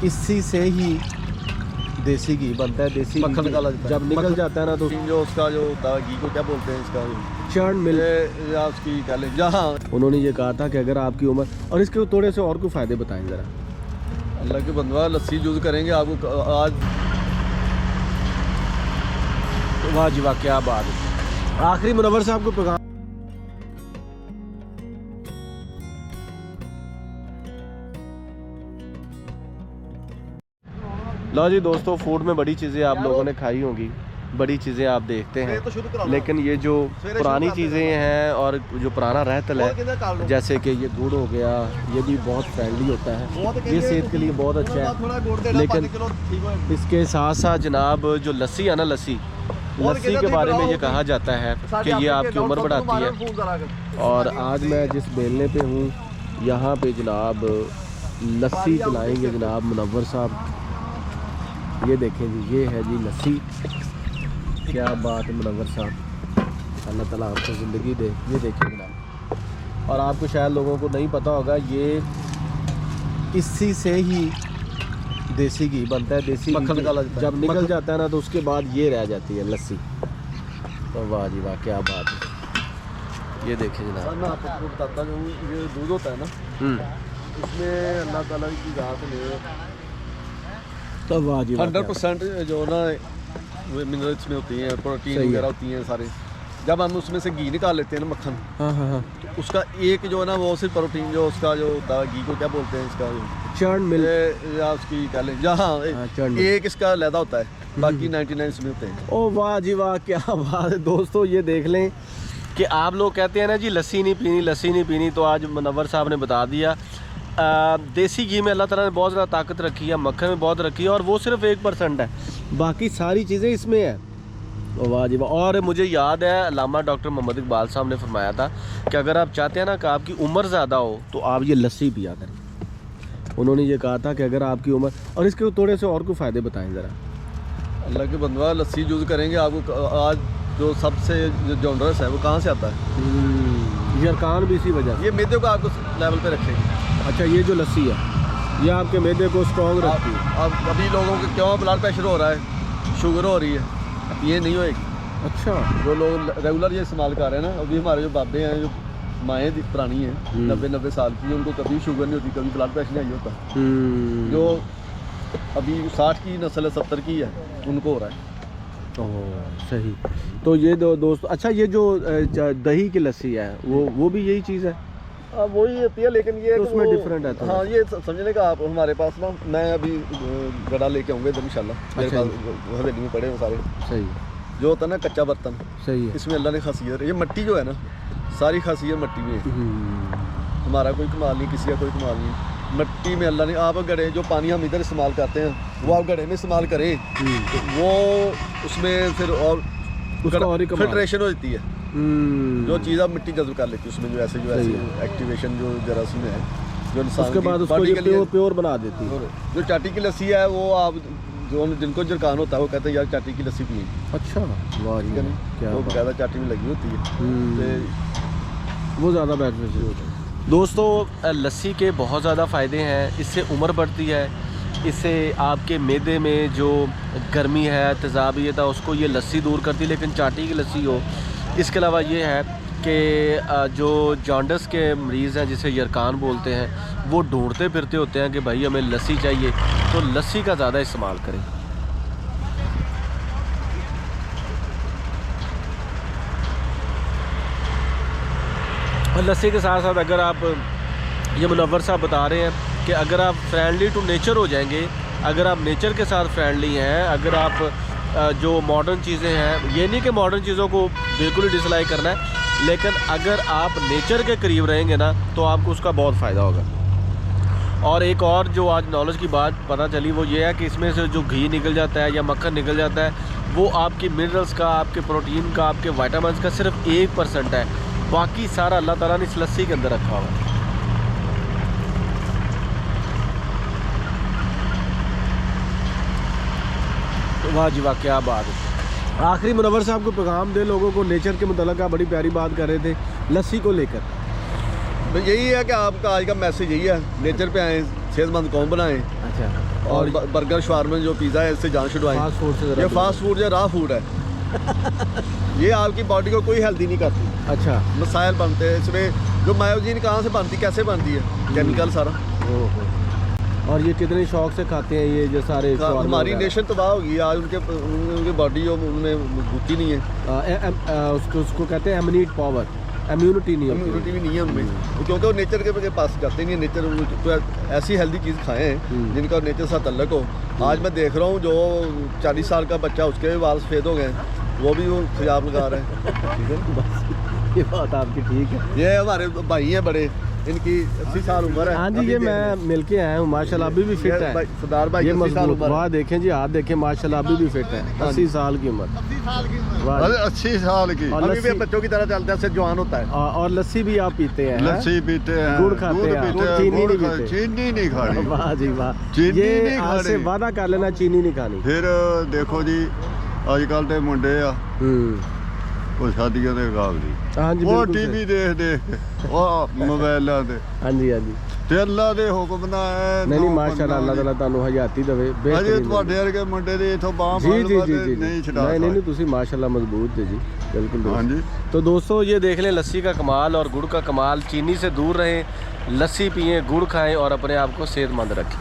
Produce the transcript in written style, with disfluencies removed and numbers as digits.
इसी से ही देसी घी बनता है। देसी मक्खन निकाला जाता है। जब निकल जाता है ना तो जो उसका जो होता है घी को क्या बोलते हैं इसका, चर्न मिल्क या उसकी कह लें जहाँ। उन्होंने ये कहा था कि अगर आपकी उम्र, और इसके थोड़े से और कोई फ़ायदे बताएं ज़रा। अल्लाह के बंदवा लस्सी यूज़ करेंगे आपको आज। वाह जी वाह, क्या बात है। आखिरी मुनव्वर साहब को पैगाम। लो जी दोस्तों, फूड में बड़ी चीज़ें आप लोगों ने खाई होंगी, बड़ी चीज़ें आप देखते हैं, लेकिन ये जो पुरानी चीज़ें हैं और जो पुराना रहतल है, जैसे कि ये गुड़ हो गया, ये भी बहुत फ्रेंडली होता है, ये सेहत के लिए बहुत अच्छा है। लेकिन इसके साथ साथ जनाब जो लस्सी है ना, लस्सी के बारे में ये कहा जाता है कि ये आपकी उम्र बढ़ाती है। और आज मैं जिस बेलने पे हूँ यहाँ पे जनाब लस्सी पिलाएंगे जनाब मुनव्वर साहब। ये देखें जी, ये है जी लस्सी। क्या बात है मुनव्वर साहब, अल्लाह ताला आपको ज़िंदगी दे। ये देखिए जनाब, और आपको शायद लोगों को नहीं पता होगा, ये इसी से ही देसी घी बनता है। देसी मक्खन निकाला जाता है। जब निकल जाता है ना तो उसके बाद ये रह जाती है लस्सी। तो वाह जी वाह, क्या बात है। ये देखिए जनाब, मैं आपको बताता हूँ, ये दूध होता है ना, इसमें अल्लाह ताला की ज़ात ने तो वाह जी वाह, 100% जो ना मिनरल्स में होती हैं, प्रोटीन वगैरह होती हैं सारे। जब हम उसमें से घी निकाल लेते हैं ना, मक्खन, हाँ, तो उसका एक जो है ना वो सिर्फ प्रोटीन जो उसका जो होता है, घी को क्या बोलते हैं इसका, चर्न मिल्क या उसकी कह लें जहाँ एक इसका लैदा होता है, बाकी 99 इसमें होते हैं। ओ वाह जी वाह, क्या बात है दोस्तों। ये देख लें कि आप लोग कहते हैं ना जी लस्सी नहीं पीनी, लस्सी नहीं पीनी, तो आज मुनव्वर साहब ने बता दिया। देसी घी में अल्लाह ताला ने बहुत ज़्यादा ताकत रखी है, मक्खन में बहुत रखी है, और वो सिर्फ 1% है, बाकी सारी चीज़ें इसमें है। वाह जी वाह। और मुझे याद है अल्लामा डॉक्टर मोहम्मद इकबाल साहब ने फरमाया था कि अगर आप चाहते हैं ना कि आपकी उम्र ज़्यादा हो तो आप ये लस्सी पिया करें। उन्होंने ये कहा था कि अगर आपकी उम्र, और इसके थोड़े से और कोई फ़ायदे बताएं ज़रा। अल्लाह के बंदवा लस्सी यूज़ करेंगे आपको आज। जो सबसे जो जॉन्डरस है वो कहाँ से आता है? यरकान भी इसी वजह से। ये मैदे को आपको लेवल पे रखेगी। अच्छा, ये जो लस्सी है ये आपके मैदे को स्ट्रॉन्ग रखती है। अब अभी लोगों के क्यों ब्लड प्रेशर हो रहा है, शुगर हो रही है, ये नहीं होएगी। अच्छा, जो लोग रेगुलर ये इस्तेमाल कर रहे हैं ना, अभी हमारे जो बाबे हैं, जो माएँ पुरानी हैं 90 साल की, उनको कभी शुगर नहीं होती, कभी ब्लड प्रेशर नहीं होता। जो अभी 60 की नस्ल है, 70 की है, उनको हो रहा है। ओह सही। तो ये दोस्त, अच्छा ये जो दही की लस्सी है वो भी यही चीज़ है? वही होती है, लेकिन ये तो उसमें डिफरेंट है तो। हाँ, ये समझने का आप हमारे पास ना, मैं अभी गड़ा लेके आऊँगा इधर इंशाल्लाह। मेरे पास हवेली में पड़े हैं सारे। सही। जो होता है ना कच्चा बर्तन, सही है। इसमें अल्लाह ने खासियत, ये मिट्टी जो है ना, सारी खासियत मिट्टी में है। हमारा कोई कमाल नहीं, किसी का कोई कमाल नहीं। मिट्टी में अल्लाह ने, आप घड़े जो पानी हम इधर इस्तेमाल करते हैं वो आप घड़े में इस्तेमाल करें तो वो उसमें फिर और फिल्ट्रेशन हो जाती है। जो चीज़ आप मिट्टी जज्ब कर लेती है उसमें, जो ऐसे एक्टिवेशन जो जरासीम है, जो इंसान उसके बाद उसको ये प्योर बना देती है। जो चाटी की लस्सी है वो आप जो जिनको जरकान होता है वो कहते हैं यार चाटी की लस्सी पिए। अच्छा, वाह जी, क्या वो ज़्यादा चाटी में लगी होती है, वो ज़्यादा बेनिफिशियल होता है। दोस्तों लस्सी के बहुत ज़्यादा फ़ायदे हैं। इससे उम्र बढ़ती है, इससे आपके मैदे में जो गर्मी है, तेज़ाबियत है, उसको ये लस्सी दूर करती है। लेकिन चाटी की लस्सी हो। इसके अलावा ये है कि जो जॉन्डिस के मरीज़ हैं, जिसे यरकान बोलते हैं, वो ढूंढते फिरते होते हैं कि भाई हमें लस्सी चाहिए, तो लस्सी का ज़्यादा इस्तेमाल करें। और लस्सी के साथ साथ अगर आप, ये मुनव्वर साहब बता रहे हैं कि अगर आप फ्रेंडली टू नेचर हो जाएंगे, अगर आप नेचर के साथ फ्रेंडली हैं, अगर आप जो मॉडर्न चीज़ें हैं, ये नहीं कि मॉडर्न चीज़ों को बिल्कुल ही डिसलाइक करना है, लेकिन अगर आप नेचर के करीब रहेंगे ना तो आपको उसका बहुत फ़ायदा होगा। और एक और जो आज नॉलेज की बात पता चली वो ये है कि इसमें से जो घी निकल जाता है या मक्खन निकल जाता है, वो आपके मिनरल्स का, आपके प्रोटीन का, आपके विटामिन्स का सिर्फ 1% है, बाकी सारा अल्लाह ताला ने इस लस्सी के अंदर रखा हुआ है। वाह जी वाह, क्या बात है। आखिरी मुनव्वर साहब को पैगाम दे लोगों को नेचर के मुतल्लिक़। बड़ी प्यारी बात कर रहे थे लस्सी को लेकर। तो यही है कि आपका आज का मैसेज यही है, नेचर पे आएँ, सेहतमंद कौन बनाए। अच्छा। और बर्गर शवारमे जो पिज़्ज़ा है इससे जान छुड़वाएं। फास्ट फूड से ये फास्ट फूड या रॉ फूड है ये आपकी बॉडी को कोई हेल्दी नहीं करती। अच्छा। मसाइल बनते हैं इसमें, जो मायोजीन कहाँ से बनती, कैसे बनती है, केमिकल सारा। और ये कितने शौक से खाते हैं ये जो सारे? हमारी नेशन तबाह होगी आज, उनके बॉडी जो उनमें भूखी नहीं है। उसको कहते हैं इम्यूनिटी पावर, इम्यूनिटी नहीं इम्यूनिटी भी नहीं है उनमें, क्योंकि वो नेचर के पास जाते नहीं है। नेचर तो ऐसी हेल्दी चीज़ खाएं जिनका नेचर से तल्लक हो। आज मैं देख रहा हूँ जो 40 साल का बच्चा, उसके भी बाल सफ़ेद हो गए, वो भी वो खिजाब लगा रहे हैं। ठीक है, ये बात आपकी ठीक है। ये हमारे भाई हैं बड़े, इनकी 80 साल उम्र है। हाँ जी, ये मैं मिलके आया हूँ माशाल्लाह, अभी भी फिट है सरदार भाई। ये मजबूत, वाह देखें जी, हाथ देखें माशाल्लाह, अभी भी फिट है। 80 साल की उम्र, 80 साल की, अभी भी बच्चों की तरह चलता है, जवान होता है। और लस्सी भी आप पीते हैं? लस्सी पीते हैं, गुड़ खाते हैं, चीनी नहीं पीते? चीनी नहीं खानी। वाह जी वाह, चीनी ये नहीं आज से खानी। वादा कर लेना चीनी नहीं खानी। फिर देखो जी अजकल ਦੇ ਮੁੰਡੇ ਆ ਉਹ ਸ਼ਾਦੀਆਂ ਦੇ ਕਾਬਲੀ, हाँ जी, ਉਹ बिल्कुल ਟੀਵੀ सही। ਦੇਖ ਉਹ ਮੋਬਾਈਲਾਂ ਤੇ, हाँ जी हाँ जी। ਤੇ ਅੱਲਾ ਦੇ ਹੁਕਮ ਨਾਲ नहीं नहीं माशाल्लाह, अल्लाह ताला ਤੁਹਾਨੂੰ ਹਯਾਤੀ ਦੇਵੇ। ਅਜੇ ਤੁਹਾਡੇ ਵਰਗੇ ਮੁੰਡੇ ਦੇ ਇਥੋਂ ਬਾਹ जी ਫੜ जी ਲਾ जी ਤੇ जी ਨਹੀਂ ਛਡਾ नहीं नहीं ਤੁਸੀਂ माशाल्लाह मजबूत है जी, बिल्कुल। हाँ जी। तो दोस्तों ये देख लें लस्सी का कमाल और गुड़ का कमाल। चीनी से दूर रहें, लस्सी पिएं, गुड़ खाएं और अपने आप को सेहतमंद रखें।